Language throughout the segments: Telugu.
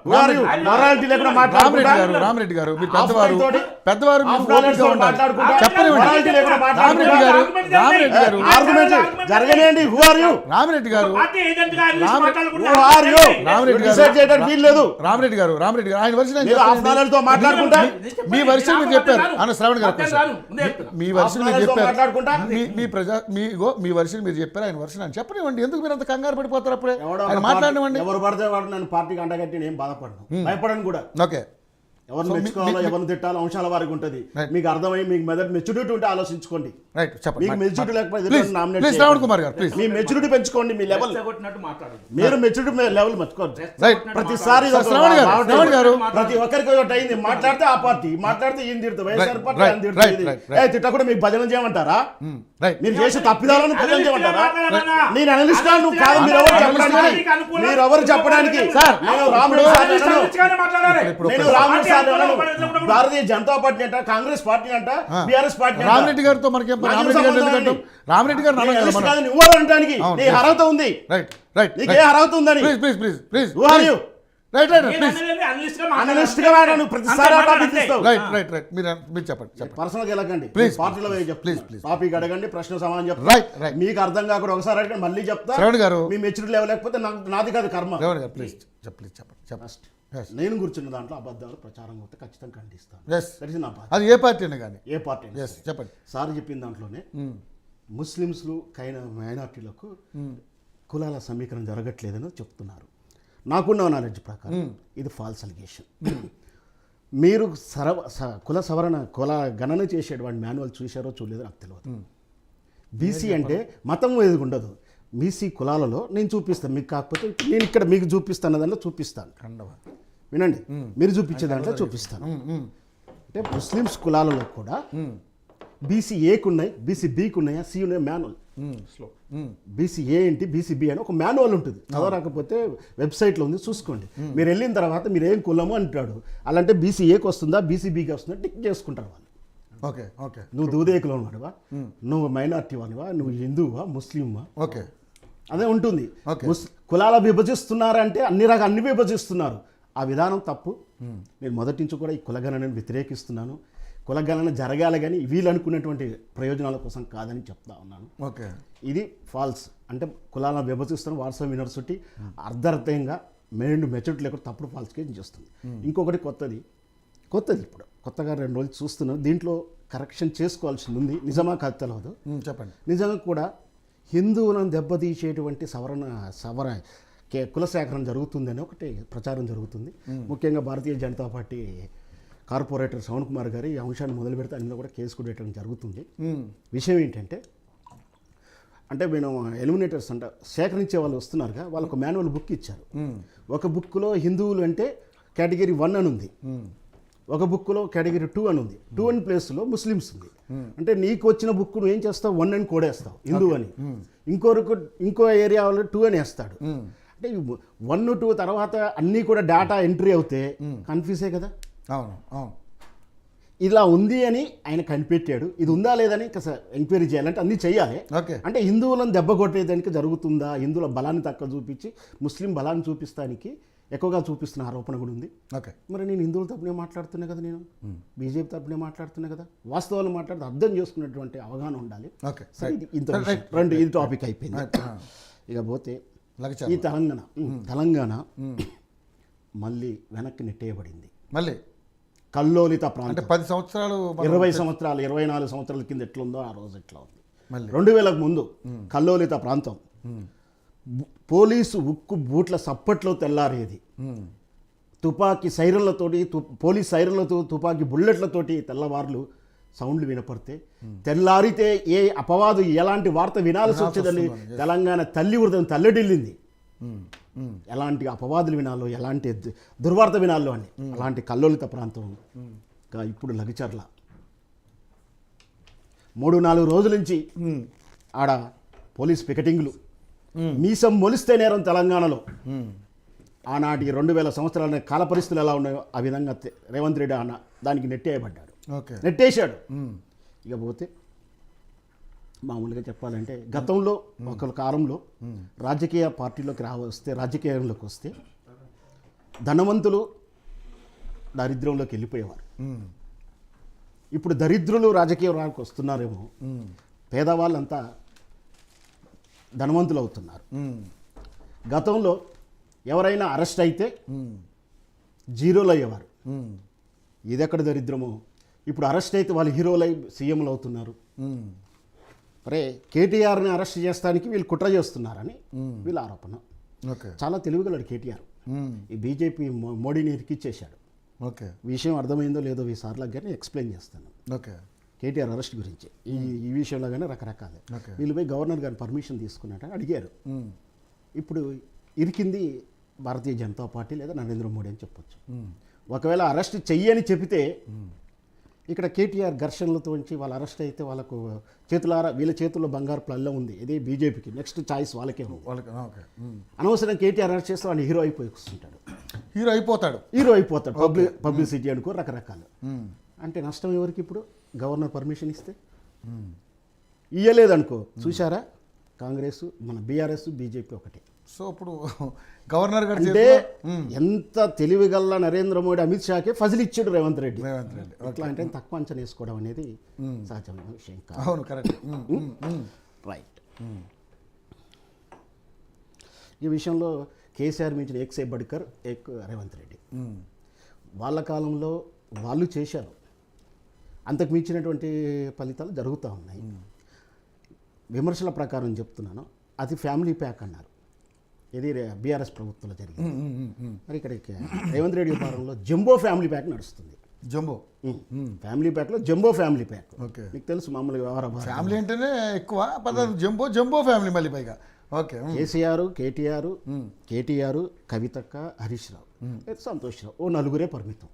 మొరాలిటీ లేకుండా రామిరెడ్డి గారు మీరు పెద్దవారు జరగలేండి. రామిరెడ్డి గారు ఆయన వర్షన్ మీ వర్షన్ మీరు చెప్పారు అన్న శ్రవణ్ గారు మీ వర్షన్ మీరు చెప్పారు మీ వర్షన్ మీరు చెప్పారు ఆయన వర్షన్ అని చెప్పనివ్వండి. ఎందుకు మీరు అంత కంగారు పడిపోతారు? అప్పుడే ఆయన మాట్లాడినవ్వండి. ఎవరు పడితే వాడు నన్ను పార్టీకి అండగట్టి నేను బాధపడను, భయపడను కూడా. ఓకే, ఎవరిని మెచ్చుకోవాలో ఎవరిని తిట్టాలో అంశాల వారికి ఉంటుంది. మీకు అర్థమై మీకు మెచ్యూరిటీ ఉంటే ఆలోచించుకోండి. మీకు మెచ్యూరిటీ లేకపోతే శ్రవణ్ కుమార్ గారు ప్లీజ్ మీ మెచ్యూరిటీ పెంచుకోండి. మీ లెవెల్ మీరు మెచ్యూరిటీ లెవెల్ మర్చుకోండి. ప్రతిసారి ప్రతి ఒక్కరికి ఒకటి అయింది. మాట్లాడితే ఆ పార్టీ, మాట్లాడితే ఈయన తిడుతుంది, వైఎస్ఆర్ పార్టీ అని తిడుతుంది. తిట్టకుండా మీకు భజన చేయమంటారా? మీరు చేసే తప్పిదాలను భజన చేయమంటారా? నేను అనలిస్ట్ నువ్వు కాదు. మీరు ఎవరు చెప్పడానికి భారతీయ జనతా పార్టీ అంట, కాంగ్రెస్ పార్టీ అంట, బిఆర్ఎస్ పార్టీ. రామిరెడ్డి గారితో మనకి రామిరెడ్డి గారు అనడానికి నీ అర్హత ఉంది. నీకు ఏ అర్హత ఉందని పర్సనల్ వెళ్ళకండి. పార్టీలో టాపిక్ అడగండి, ప్రశ్న సమాధానం చెప్తారు. మీకు అర్థం కాకుండా ఒకసారి అడగండి, మళ్ళీ చెప్తా. మీ మెచ్యూరిటీ లెవెల్ లేకపోతే నాది కాదు కర్మ. నేను కూర్చున్న దాంట్లో అబద్ధాలు ప్రచారం అవుతే ఖచ్చితంగా ఖండిస్తాను. అది ఏ పార్టీ అయినా కానీ, ఏ పార్టీ చెప్పండి. సార్ చెప్పిన దాంట్లోనే ముస్లిమ్స్లు మైనార్టీలకు కులాల సమీకరణ జరగట్లేదని చెప్తున్నారు. నాకున్న నాలెడ్జ్ ప్రకారం ఇది ఫాల్స్ అలిగేషన్. మీరు కుల సవరణ కుల గణన చేసేటువంటి మాన్యువల్ చూశారో చూడలేదో నాకు తెలియదు. బీసీ అంటే మతం ఏది ఉండదు. బీసీ కులాలలో నేను చూపిస్తాను మీకు, కాకపోతే నేను ఇక్కడ మీకు చూపిస్తాను దాంట్లో చూపిస్తాను. వినండి, మీరు చూపించే దాంట్లో చూపిస్తాను. అంటే ముస్లిమ్స్ కులాలలో కూడా బీసీ ఏకు ఉన్నాయి, బీసీ బీకి ఉన్నాయా, సి ఉన్నాయి మాన్యువల్. బీసీ ఏ ఏంటి, బీసీ బి అని ఒక మాన్యువల్ ఉంటుంది. చదవరాకపోతే వెబ్సైట్లో ఉంది, చూసుకోండి. మీరు వెళ్ళిన తర్వాత మీరు ఏం కులము అంటాడు. అలాంటే బీసీ ఏకి వస్తుందా, బీసీ బీకి వస్తుందా టిక్ చేసుకుంటారు వాళ్ళు. ఓకే ఓకే, నువ్వు దూదేకులో వాడువా, నువ్వు మైనార్టీ వాడివా, నువ్వు హిందువా, ముస్లింవా, ఓకే అదే ఉంటుంది. కులాల విభజిస్తున్నారంటే అన్ని విభజిస్తున్నారు. ఆ విధానం తప్పు. నేను మొదటి నుంచి కూడా ఈ కులగణనని వ్యతిరేకిస్తున్నాను. కులగణన జరగాలి కానీ వీళ్ళు అనుకున్నటువంటి ప్రయోజనాల కోసం కాదని చెప్తా ఉన్నాను. ఓకే, ఇది ఫాల్స్. అంటే కులాలను విభజిస్తున్న వాట్సాప్ యూనివర్సిటీ అర్ధర్థంగా మెచ్యూరిటీ లేకుండా తప్పుడు ఫాల్స్ కేసు చేస్తుంది. ఇంకొకటి కొత్తది ఇప్పుడు కొత్తగా 2 రోజులు చూస్తున్నాను. దీంట్లో కరెక్షన్ చేసుకోవాల్సింది ఉంది. నిజమా కాదు తెలియదు, చెప్పండి. నిజంగా కూడా హిందువులను దెబ్బతీసేటువంటి కుల సేకరణ జరుగుతుందని ఒకటి ప్రచారం జరుగుతుంది. ముఖ్యంగా భారతీయ జనతా పార్టీ కార్పొరేటర్ శ్రవణ్ కుమార్ గారు ఈ అంశాన్ని మొదలు పెడితే ఆయన కూడా కేసు కూడా పెట్టడం జరుగుతుంది. విషయం ఏంటంటే, అంటే మేము ఎలిమినేటర్స్ అంటే సేకరించే వాళ్ళు వస్తున్నారుగా, వాళ్ళకు మాన్యువల్ బుక్ ఇచ్చారు. ఒక బుక్లో హిందువులు అంటే కేటగిరీ 1 అని ఉంది, ఒక బుక్లో కేటగిరీ 2 అని ఉంది. 2 అని ప్లేస్లో ముస్లిమ్స్ ఉంది. అంటే నీకు వచ్చిన బుక్ నువ్వు ఏం చేస్తావు, 1 అని కోడేస్తావు హిందూ అని. ఇంకో ఏరియా వాళ్ళు 2 అని వేస్తాడు. అంటే 1, 2 తర్వాత అన్నీ కూడా డేటా ఎంట్రీ అవుతే కన్ఫ్యూజే కదా. అవును అవును, ఇలా ఉంది అని ఆయన కనిపెట్టాడు. ఇది ఉందా లేదని ఎంక్వైరీ చేయాలంటే అన్నీ చేయాలి. అంటే హిందువులను దెబ్బ కొట్టేదానికి జరుగుతుందా, హిందువుల బలాన్ని తక్కువ చూపించి ముస్లిం బలాన్ని చూపిస్తానికి ఎక్కువగా చూపిస్తున్న ఆరోపణ కూడా ఉంది. మరి నేను హిందువుల తరపునే మాట్లాడుతున్నా కదా, నేను బీజేపీ తరపునే మాట్లాడుతున్నా కదా. వాస్తవాలు మాట్లాడితే అర్థం చేసుకున్నటువంటి అవగాహన ఉండాలి. ఇది టాపిక్ అయిపోయింది. ఇక పోతే ఈ తెలంగాణ మళ్ళీ వెనక్కి నెట్టేయబడింది. మళ్ళీ కల్లోలిత ప్రాంతం 10 సంవత్సరాలు 20 సంవత్సరాలు 24 సంవత్సరాల కింద ఎట్లుందో ఆ రోజు ఎట్లా ఉంది. 2000కు ముందు కల్లోలిత ప్రాంతం పోలీసు ఉక్కు బూట్ల సప్పట్లో తెల్లారేది. తుపాకీ సైరన్లతోటి, పోలీస్ సైరన్లతో, తుపాకీ బుల్లెట్లతోటి తెల్లవార్లు సౌండ్లు వినపడితే తెల్లారితే ఏ అపవాదు ఎలాంటి వార్త వినాల్సి వచ్చేదని తెలంగాణ తల్లి హృదయం తల్లడిల్లింది. ఎలాంటి అపవాదులు వినాలో, ఎలాంటి దుర్వార్త వినాలో అని. అలాంటి కల్లోలిత ప్రాంతం ఇప్పుడు లగిచర్ల 3-4 రోజుల నుంచి ఆడ పోలీస్ పికెటింగ్లు. మీసం మొలిస్తే నేరం తెలంగాణలో. ఆనాటి 2000 సంవత్సరాల కాల పరిస్థితులు ఎలా ఉన్నాయో ఆ విధంగా రేవంత్ రెడ్డి అన్న దానికి నెట్టేయబడ్డాడు, నెట్టేశాడు. ఇక పోతే మామూలుగా చెప్పాలంటే గతంలో ఒక కాలంలో రాజకీయ పార్టీలోకి రాజకీయంలోకి వస్తే ధనవంతులు దారిద్ర్యంలోకి వెళ్ళిపోయేవారు. ఇప్పుడు దరిద్రులు రాజకీయాలకు వస్తున్నారేమో, పేదవాళ్ళంతా ధనవంతులు అవుతున్నారు. గతంలో ఎవరైనా అరెస్ట్ అయితే జీరోలు అయ్యేవారు. ఇది ఎక్కడ దరిద్రమో, ఇప్పుడు అరెస్ట్ అయితే వాళ్ళు హీరోలై సీఎంలు అవుతున్నారు. అరే కేటీఆర్ని అరెస్ట్ చేస్తానికి వీళ్ళు కుట్ర చేస్తున్నారని వీళ్ళ ఆరోపణ. చాలా తెలివిగలడు కేటీఆర్. ఈ బీజేపీ మోడీని ఇరికిచ్చేశాడు. విషయం అర్థమైందో లేదో ఈసార్లు కానీ ఎక్స్ప్లెయిన్ చేస్తాను. కేటీఆర్ అరెస్ట్ గురించి ఈ విషయంలో కానీ రకరకాలు వీళ్ళు పోయి గవర్నర్ గారిని పర్మిషన్ తీసుకున్నట్టు అడిగారు. ఇప్పుడు ఇరికింది భారతీయ జనతా పార్టీ లేదా నరేంద్ర మోడీ అని చెప్పొచ్చు. ఒకవేళ అరెస్ట్ చెయ్యని చెబితే ఇక్కడ కేటీఆర్ ఘర్షణలతో వాళ్ళు అరెస్ట్ అయితే వాళ్ళకు వీళ్ళ చేతుల్లో బంగారు ప్లల్లో ఉంది. ఇది బీజేపీకి నెక్స్ట్ చాయిస్ వాళ్ళకే ఉంది. అనవసరం కేటీఆర్ అరెస్ట్ చేస్తే వాళ్ళు హీరో అయిపోతుంటాడు. హీరో అయిపోతాడు పబ్లిసిటీ అనుకో రకరకాలు. అంటే నష్టం ఎవరికి? ఇప్పుడు గవర్నర్ పర్మిషన్ ఇస్తే ఇయ్యలేదనుకో, చూసారా కాంగ్రెస్ మన బీఆర్ఎస్ బీజేపీ ఒకటి. సో ఇప్పుడు గవర్నర్ గారు అంటే ఎంత తెలివిగల్ల నరేంద్ర మోడీ అమిత్ షాకే ఫజిల్ ఇచ్చాడు రేవంత్ రెడ్డి. ఎట్లా అంటే తక్కువ అంచనా వేసుకోవడం అనేది సహజమైన విషయం కాదు. అవును, కరెక్ట్, రైట్. ఈ విషయంలో కేసీఆర్ మించిన ఏక్ బడ్కర్ ఏక్ రేవంత్ రెడ్డి. వాళ్ళ కాలంలో వాళ్ళు చేశారు, అంతకు మించినటువంటి ఫలితాలు జరుగుతూ ఉన్నాయి. విమర్శల ప్రకారం చెప్తున్నాను, అది ఫ్యామిలీ ప్యాక్ అన్నారు. ఇది బీఆర్ఎస్ ప్రభుత్వంలో జరిగింది. మరి ఇక్కడ రేవంత్ రెడ్డి వ్యవహారంలో జంబో ఫ్యామిలీ ప్యాక్ నడుస్తుంది. జంబో ఫ్యామిలీ ప్యాక్లో జంబో ఫ్యామిలీ ప్యాక్. మీకు తెలుసు మామూలుగా వ్యవహారం ఫ్యామిలీ అంటేనే ఎక్కువ జంబో ఫ్యామిలీ మళ్ళీ పైగా. ఓకే, కేటీఆర్ కవితక్క, హరీష్ రావు, సంతోష్ రావు, ఓ నలుగురే పరిమితం.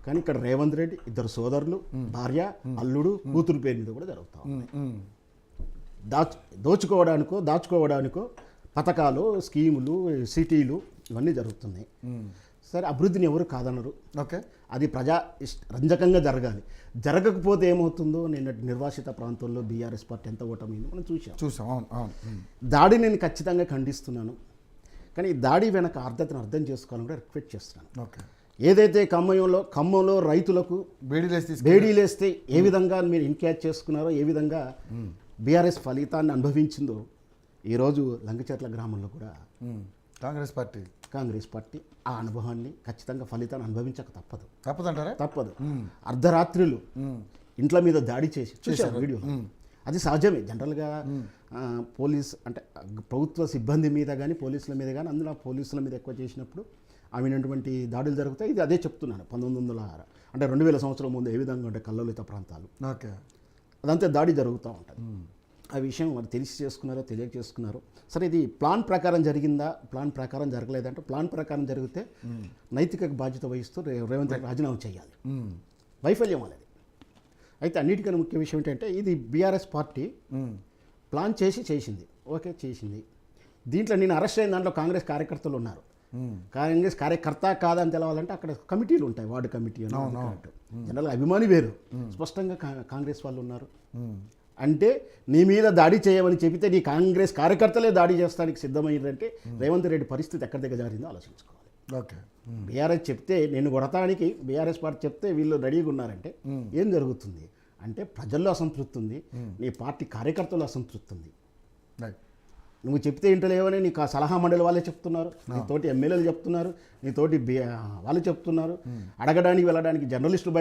కానీ ఇక్కడ రేవంత్ రెడ్డి ఇద్దరు సోదరులు, భార్య, అల్లుడు, కూతురు పేరు మీద కూడా జరుగుతా ఉన్నాయి. దాచుకోవడానికో పథకాలు, స్కీములు, సిటీలు ఇవన్నీ జరుగుతున్నాయి. సరే, అభివృద్ధిని ఎవరు కాదనరు. ఓకే, అది రంజకంగా జరగాలి. జరగకపోతే ఏమవుతుందో నిన్నటి నిర్వాసిత ప్రాంతంలో బీఆర్ఎస్ పార్టీ ఎంత ఓటమైందో మనం చూసాం. దాడిని నేను ఖచ్చితంగా ఖండిస్తున్నాను. కానీ ఈ దాడి వెనక అర్థతను అర్థం చేసుకోవాలని కూడా రిక్వెస్ట్ చేస్తున్నాను. ఓకే, ఏదైతే ఖమ్మంలో రైతులకు బేడీలేస్తే ఏ విధంగా మీరు ఇన్క్యాచ్ చేసుకున్నారో, ఏ విధంగా బీఆర్ఎస్ ఫలితాన్ని అనుభవించిందో, ఈరోజు లంకచెర్ల గ్రామంలో కూడా కాంగ్రెస్ పార్టీ ఆ అనుభవాన్ని ఖచ్చితంగా ఫలితాన్ని అనుభవించక తప్పదంటారా? తప్పదు. అర్ధరాత్రులు ఇంట్ల మీద దాడి చేసి చూశారు వీడియో. అది సహజమే. జనరల్గా పోలీస్ అంటే ప్రభుత్వ సిబ్బంది మీద కానీ పోలీసుల మీద కానీ, అందులో పోలీసుల మీద ఎక్కువ చేసినప్పుడు అవినటువంటి దాడులు జరుగుతాయి. ఇది అదే చెప్తున్నాను. 1900 అంటే 2000 సంవత్సరం ముందు ఏ విధంగా ఉంటే కల్లోలిత ప్రాంతాలు, అదంతా దాడి జరుగుతూ ఉంటుంది. ఆ విషయం మరి తెలియజేసుకున్నారో. సరే, ఇది ప్లాన్ ప్రకారం జరిగిందా, ప్లాన్ ప్రకారం జరగలేదంటే, ప్లాన్ ప్రకారం జరిగితే నైతిక బాధ్యత వహిస్తూ రేవంత్ రెడ్డి రాజీనామా చేయాలి. వైఫల్యం అనేది. అయితే అన్నిటికన్నా ముఖ్య విషయం ఏంటంటే, ఇది బీఆర్ఎస్ పార్టీ ప్లాన్ చేసింది. ఓకే, చేసింది. దీంట్లో నేను అరెస్ట్ అయిన దాంట్లో కాంగ్రెస్ కార్యకర్తలు ఉన్నారు. కాంగ్రెస్ కార్యకర్త కాదని తెలవాలంటే అక్కడ కమిటీలు ఉంటాయి, వార్డు కమిటీ అని. జనరల్గా అభిమాని వేరు, స్పష్టంగా కాంగ్రెస్ వాళ్ళు ఉన్నారు. అంటే నీ మీద దాడి చేయమని చెబితే నీ కాంగ్రెస్ కార్యకర్తలే దాడి చేస్తానికి సిద్ధమైందంటే రేవంత్ రెడ్డి పరిస్థితి ఎక్కడి దగ్గర జారిందో ఆలోచించుకోవాలి. ఓకే, బీఆర్ఎస్ చెప్తే నేను కొడతానికి బీఆర్ఎస్ పార్టీ చెప్తే వీళ్ళు రెడీగా ఉన్నారంటే ఏం జరుగుతుంది అంటే, ప్రజల్లో అసంతృప్తి ఉంది, నీ పార్టీ కార్యకర్తల్లో అసంతృప్తి ఉంది. నువ్వు చెప్తే ఇంటలేవని నీకు ఆ సలహా మండలి వాళ్ళే చెప్తున్నారు, నీతోటి ఎమ్మెల్యేలు చెప్తున్నారు, నీతోటి వాళ్ళు చెప్తున్నారు. అడగడానికి వెళ్ళడానికి జర్నలిస్టులు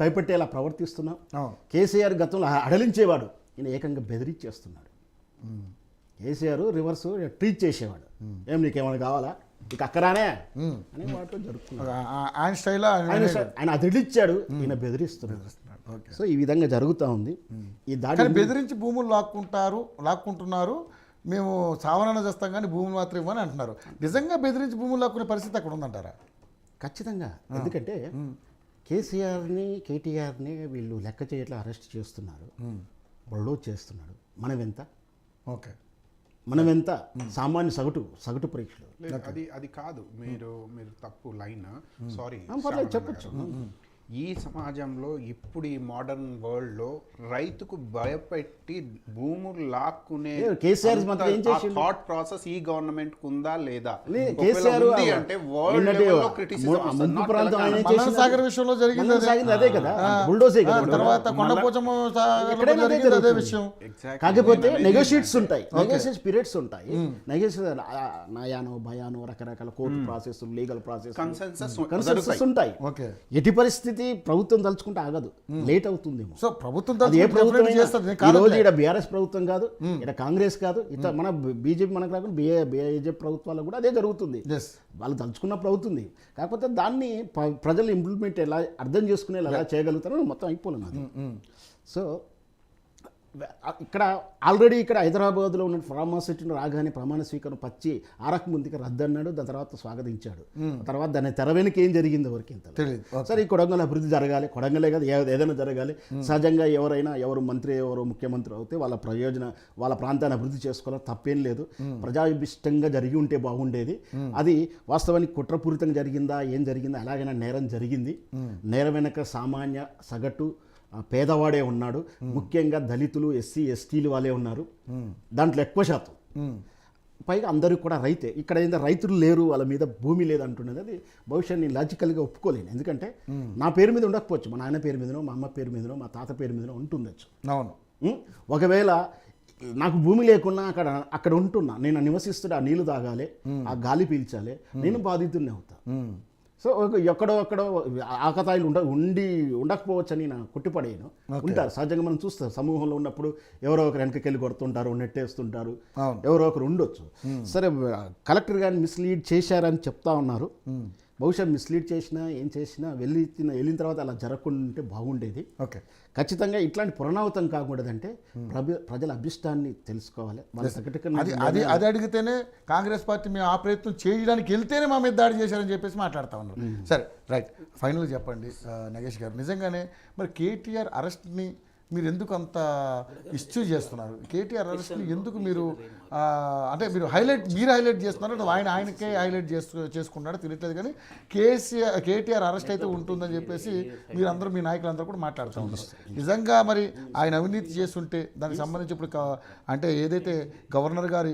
భయపెట్టేలా ప్రవర్తిస్తున్నావు. కేసీఆర్ గతంలో అడలించేవాడు, ఈయన ఏకంగా బెదిరించేస్తున్నాడు. కేసీఆర్ రివర్స్ ట్రీట్ చేసేవాడు. ఏం నీకేమైనా కావాలా, ఇక అక్కరానే అని వాటిలో జరుగుతున్నాడు. ఆయన అదిలిచ్చాడు, ఈయన బెదిరిస్తున్నాడు. సో ఈ విధంగా జరుగుతూ ఉంది. ఈ దాడి బెదిరించి భూములు లాక్కుంటున్నారు, మేము సావరణ చేస్తాం కానీ భూములు మాత్రం ఇవ్వని అంటున్నారు. నిజంగా బెదిరించి భూములు లాక్కునే పరిస్థితి అక్కడ ఉందంటారా? ఖచ్చితంగా. ఎందుకంటే కేటీఆర్ని వీళ్ళు లెక్క చేయట్లా అరెస్ట్ చేస్తున్నారు, బొళ్ళో చేస్తున్నాడు. మనమెంత? ఓకే, మనమెంత? సామాన్య సగటు పరీక్షలు అది కాదు. మీరు తప్పు లైన్. సారీ, చెప్పచ్చు. ఈ సమాజంలో ఇప్పుడు ఈ మోడర్న్ వరల్డ్ లో రైతుకు భయపెట్టి భూములు లాక్కునే కేసీఆర్ మాత్రం ఏం చేసిండు? థాట్ ప్రాసెస్ ఈ గవర్నమెంట్ కు ఉందా లేదా? కేసీఆర్ ఒకవేళ ఉంది అంటే వరల్డ్ లెవెల్ లో criticism వస్తుంది. ముందు Not ప్రాంతం ఆయన ఏం తెలంగాణ. చేసిండు? సాగర్ విషయంలో జరిగింది మల్లన్న సాగర్ అదే కదా, బుల్డోజే కదా. తర్వాత కొండపోచమ్మ ఎక్కడైనా అదే జరిగింది అదే జరుగుతుంది. విషయం. Exactly. కాకపోతే నేను అనేది నెగోషియేట్స్ ఉంటాయి, నెగోషియేట్ పీరియడ్స్ ఉంటాయి, నెగోషియేట్ నయానో భయానో రకరకాల court process, legal process, Consensus consensus ఉంటాయి. ఓకే. ఎట్టి పరిస్థితి ప్రభుత్వం తలుచుకుంటే ఆగదు, లేట్ అవుతుందేమో. సో ప్రభుత్వం అది ఏ ప్రభుత్వం definitely చేస్తుంది. నేను ఈ రోజు కాదనలే. ఇక్కడ బీఆర్ఎస్ ప్రభుత్వం కాదు, ఇక్కడ కాంగ్రెస్ కాదు, ఇతర మన బీజేపీ మనకు రాకుండా బీజేపీ ప్రభుత్వాలు కూడా అదే జరుగుతుంది. Yes. వాళ్ళు తలుచుకున్నప్పుడు అవుతుంది. కాకపోతే దాన్ని ప్రజలు ఇంప్లిమెంట్ ఎలా అర్థం చేసుకునే ఎలా చేయగలుగుతారో మొత్తం అయిపోలేదు అది. సో ఇక్కడ ఆల్రెడీ ఇక్కడ హైదరాబాద్లో ఉన్న ఫార్మాసిటీని రాగానే ప్రమాణ స్వీకారం పచ్చి ఆరక ముందుకి రద్దన్నాడు, దాని తర్వాత స్వాగతించాడు. తర్వాత దాని తెర వెనుక ఏం జరిగింది ఎవరికి ఇంత తెలియదు. సరే, ఈ కొడంగల్ అభివృద్ధి జరగాలి, కొడంగలే కదా ఏదైనా జరగాలి. సహజంగా ఎవరైనా ఎవరు మంత్రి ఎవరు ముఖ్యమంత్రి అవుతే వాళ్ళ ప్రాంతాన్ని అభివృద్ధి చేసుకోవాలి, తప్పేం లేదు. ప్రజాభిష్టంగా జరిగి ఉంటే బాగుండేది. అది వాస్తవానికి కుట్రపూరితంగా జరిగిందా, ఏం జరిగిందా, ఎలాగైనా నేరం జరిగింది. నేరం వెనక సామాన్య సగటు పేదవాడే ఉన్నాడు. ముఖ్యంగా దళితులు, ఎస్సీ ఎస్టీలు వాళ్ళే ఉన్నారు దాంట్లో ఎక్కువ శాతం. పైగా అందరూ కూడా రైతే. ఇక్కడ ఏంటంటే రైతులు లేరు, వాళ్ళ మీద భూమి లేదు అంటున్నది. అది బహుశా నేను లాజికల్గా ఒప్పుకోలేను. ఎందుకంటే నా పేరు మీద ఉండకపోవచ్చు, మా నాయన పేరు మీదనో, మా అమ్మ పేరు మీదనో, మా తాత పేరు మీదనో ఉంటుండొచ్చు. అవును. ఒకవేళ నాకు భూమి లేకున్నా అక్కడ ఉంటున్నా, నేను నివసిస్తుంటే ఆ నీళ్లు తాగాలి, ఆ గాలి పీల్చాలి, నేను బాధితుడిని అవుతా. సో ఎక్కడో ఆకతాయిలు ఉండకపోవచ్చు అని నేను కొట్టిపడేయను. ఉంటారు సహజంగా, మనం చూస్తాం సమూహంలో ఉన్నప్పుడు ఎవరో ఒకరు వెనకకెళ్ళి కొడుతుంటారు, నెట్టేస్తుంటారు, ఎవరో ఒకరు ఉండొచ్చు. సరే, కలెక్టర్ గారిని మిస్లీడ్ చేశారని చెప్తా ఉన్నారు. బహుశా మిస్లీడ్ చేసినా ఏం చేసినా వెళ్ళిన తర్వాత అలా జరగకుండా ఉంటే బాగుండేది. ఓకే. ఖచ్చితంగా ఇట్లాంటి పునరావృతం కాకూడదంటే ప్రజల అభిష్టాన్ని తెలుసుకోవాలి. అది అడిగితేనే కాంగ్రెస్ పార్టీ మేము ఆ ప్రయత్నం చేయడానికి వెళ్తేనే మా మీద దాడి చేశారని చెప్పేసి మాట్లాడుతూ ఉన్నారు. సరే, రైట్. ఫైనల్గా చెప్పండి నగేష్ గారు, నిజంగానే మరి కేటీఆర్ అరెస్ట్ని మీరు ఎందుకు అంత ఇష్యూ చేస్తున్నారు? కేటీఆర్ అరెస్ట్ని ఎందుకు మీరు అంటే మీరు హైలైట్ చేస్తున్నారు? అంటే ఆయనకే హైలైట్ చేసుకుంటాడో తెలియట్లేదు, కానీ కేటీఆర్ అరెస్ట్ అయితే ఉంటుందని చెప్పేసి మీరందరూ, మీ నాయకులందరూ కూడా మాట్లాడుతూ ఉన్నారు. నిజంగా మరి ఆయన అవినీతి చేస్తుంటే దానికి సంబంధించి ఇప్పుడు అంటే ఏదైతే గవర్నర్ గారి